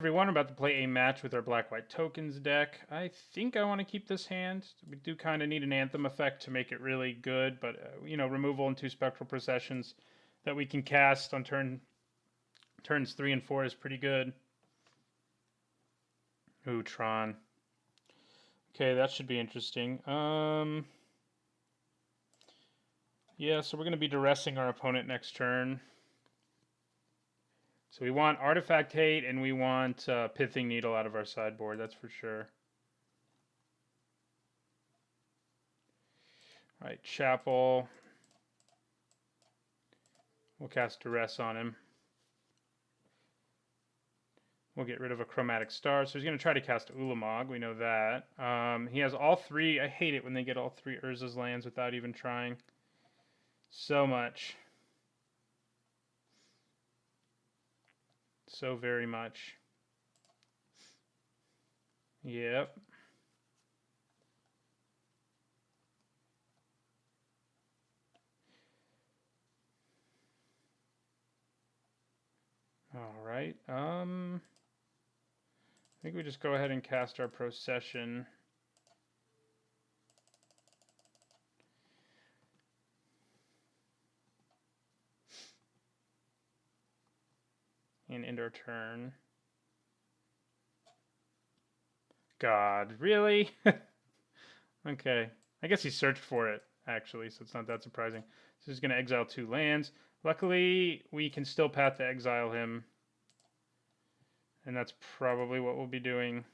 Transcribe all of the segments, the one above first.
Everyone, I'm about to play a match with our black-white tokens deck. I think I want to keep this hand. We do kind of need an Anthem effect to make it really good, but removal and 2 Spectral Processions that we can cast on turns 3 and 4 is pretty good. Ooh, Tron. Okay, that should be interesting. Yeah, so we're going to be duressing our opponent next turn. So we want Artifact Hate and we want Pithing Needle out of our sideboard, that's for sure. All right, Chapel. We'll cast Duress on him. We'll get rid of a Chromatic Star. So he's going to try to cast Ulamog. We know that. He has all 3. I hate it when they get all 3 Urza's lands without even trying. So much. So very much. Yep. All right. I think we just go ahead and cast our Procession. And end our turn. God, really? Okay. I guess he searched for it, actually, so it's not that surprising. So he's going to exile 2 lands. Luckily, we can still path to exile him. And that's probably what we'll be doing.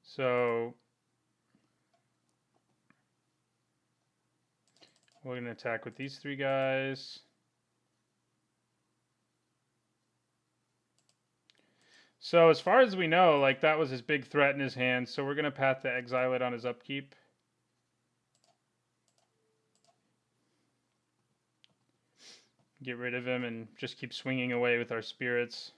So we're going to attack with these 3 guys. So as far as we know, like, that was his big threat in his hand. So we're going to path to exile it on his upkeep. Get rid of him and just keep swinging away with our spirits.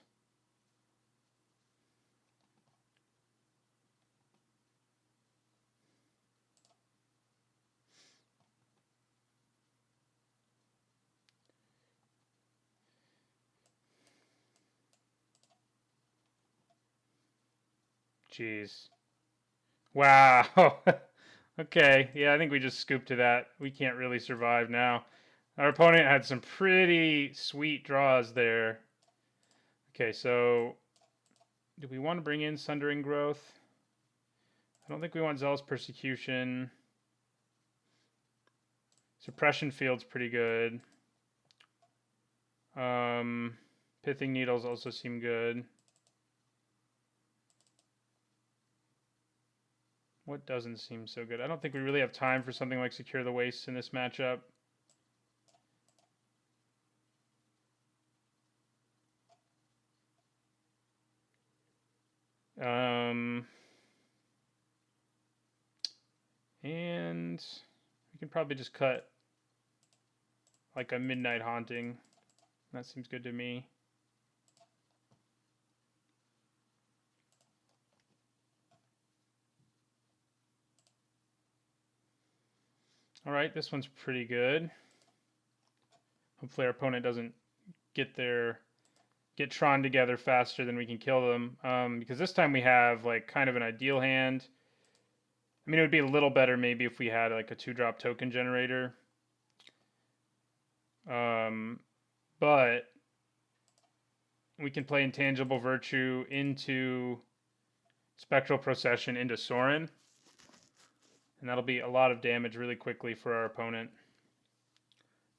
Jeez. Wow. Okay, yeah, I think we just scooped to that. We can't really survive now. Our opponent had some pretty sweet draws there. Okay, so do we want to bring in Sundering Growth? I don't think we want Zealous Persecution. Suppression Field's pretty good. Pithing Needles also seem good. What doesn't seem so good? I don't think we really have time for something like Secure the Wastes in this matchup. And we can probably just cut like a Midnight Haunting. That seems good to me. All right, this one's pretty good. Hopefully our opponent doesn't get Tron together faster than we can kill them. Because this time we have like kind of an ideal hand. I mean, it would be a little better maybe if we had like a 2-drop token generator. But we can play Intangible Virtue into Spectral Procession into Sorin. And that'll be a lot of damage really quickly for our opponent.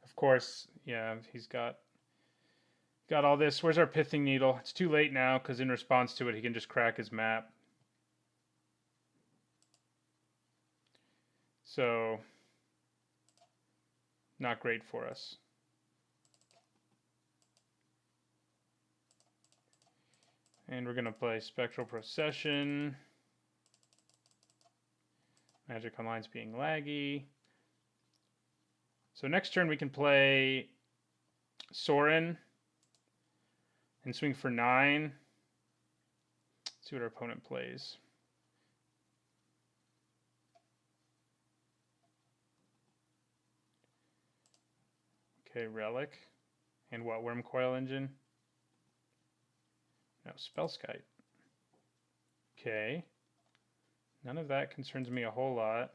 Of course, yeah, he's got all this. Where's our Pithing Needle? It's too late now because in response to it, he can just crack his map. So, not great for us. And we're going to play Spectral Procession. Magic Online's being laggy. So next turn we can play Sorin and swing for 9. Let's see what our opponent plays. Okay, Relic. And what, Worm Coil Engine? No, Spellskite. Okay. None of that concerns me a whole lot.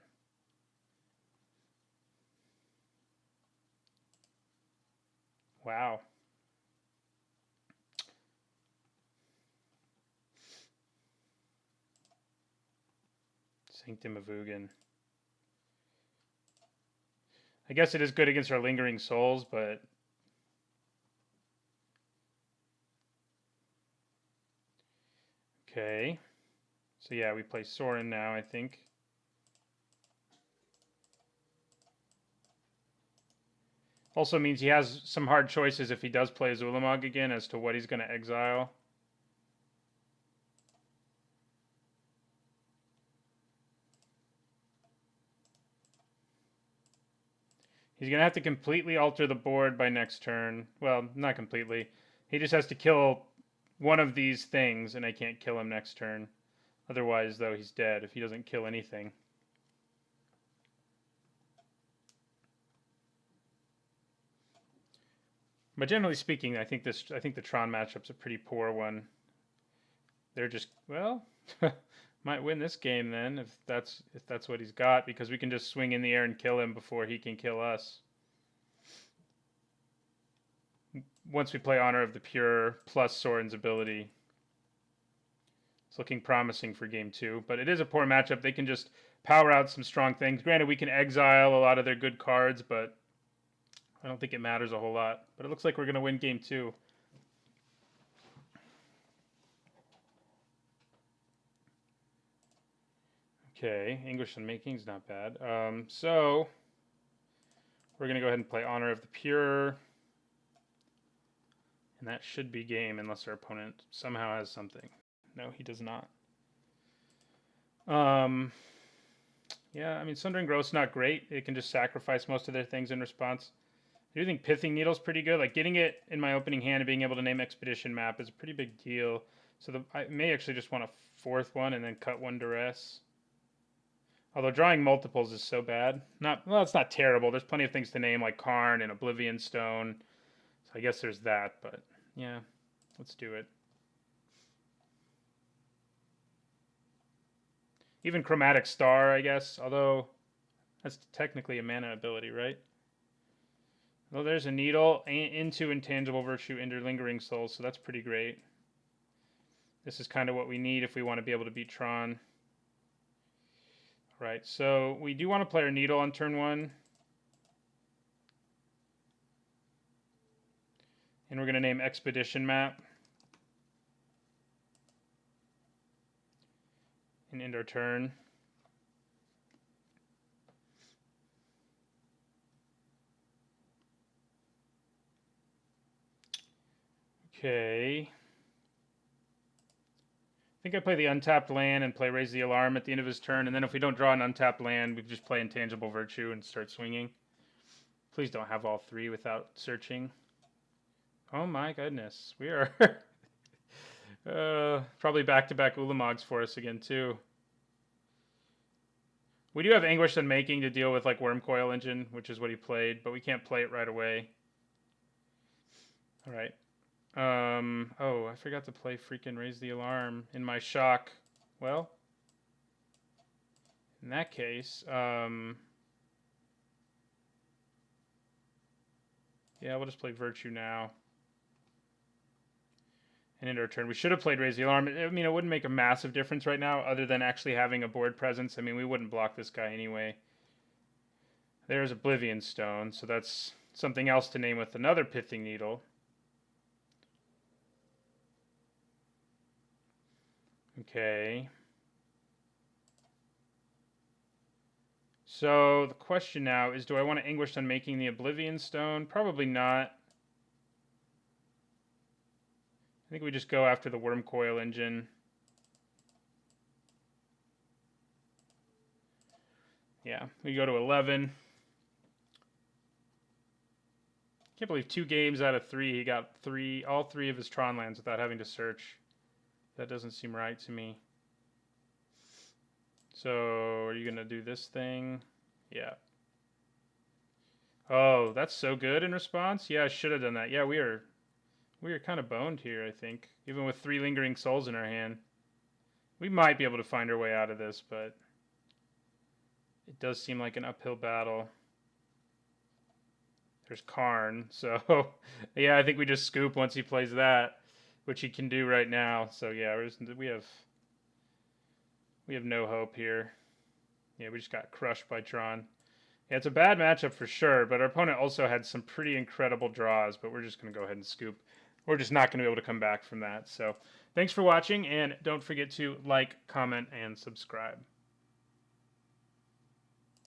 Wow. Sanctum of Ugin. I guess it is good against our Lingering Souls, but... Okay. So yeah, we play Sorin now, I think. Also means he has some hard choices if he does play Zulamog again as to what he's going to exile. He's going to have to completely alter the board by next turn. Well, not completely. He just has to kill one of these things, and I can't kill him next turn. Otherwise, though, he's dead if he doesn't kill anything. But generally speaking, I think the Tron matchup's a pretty poor one. They're just, well, might win this game then if that's what he's got, because we can just swing in the air and kill him before he can kill us. Once we play Honor of the Pure plus Sorin's ability. It's looking promising for game 2, but it is a poor matchup. They can just power out some strong things. Granted, we can exile a lot of their good cards, but I don't think it matters a whole lot. But it looks like we're going to win game 2. Okay, English Unmaking is not bad. So we're going to go ahead and play Honor of the Pure. And that should be game unless our opponent somehow has something. No, he does not. Yeah, I mean, Sundering Growth's not great. It can just sacrifice most of their things in response. I do think Pithing Needle's pretty good. Like, getting it in my opening hand and being able to name Expedition Map is a pretty big deal. So I may actually just want a 4th one and then cut 1 Duress. Although drawing multiples is so bad. Well, it's not terrible. There's plenty of things to name, like Karn and Oblivion Stone. So I guess there's that, but yeah, let's do it. Even Chromatic Star, I guess, although that's technically a mana ability, right? Well, there's a Needle into Intangible Virtue into Lingering Souls, so that's pretty great. This is kind of what we need if we want to be able to beat Tron. All right, so we do want to play our Needle on turn 1. And we're going to name Expedition Map. And end our turn. Okay. I think I play the untapped land and play Raise the Alarm at the end of his turn. And then if we don't draw an untapped land, we just play Intangible Virtue and start swinging. Please don't have all 3 without searching. Oh my goodness. We are probably back-to-back Ulamogs for us again, too. We do have Anguished Unmaking to deal with, like, Wormcoil Engine, which is what he played, but we can't play it right away. All right. Oh, I forgot to play freaking Raise the Alarm in my shock. Well, in that case, yeah, we'll just play Virtue now. And end our turn. We should have played Raise the Alarm. I mean, it wouldn't make a massive difference right now other than actually having a board presence. I mean, we wouldn't block this guy anyway. There's Oblivion Stone, so that's something else to name with another Pithing Needle. Okay. So the question now is, do I want to Anguished Unmaking the Oblivion Stone? Probably not. I think we just go after the Wormcoil Engine. Yeah, we go to 11. Can't believe 2 games out of 3 he got all 3 of his Tron lands without having to search. That doesn't seem right to me. So, are you going to do this thing? Yeah. Oh, that's so good in response. Yeah, I should have done that. Yeah, we are We are kind of boned here, I think. Even with 3 Lingering Souls in our hand. We might be able to find our way out of this, but it does seem like an uphill battle. There's Karn, so yeah, I think we just scoop once he plays that, which he can do right now. So yeah, we have no hope here. Yeah, we just got crushed by Tron. Yeah, it's a bad matchup for sure, but our opponent also had some pretty incredible draws, but we're just going to go ahead and scoop. We're just not going to be able to come back from that. So thanks for watching, and don't forget to like, comment, and subscribe.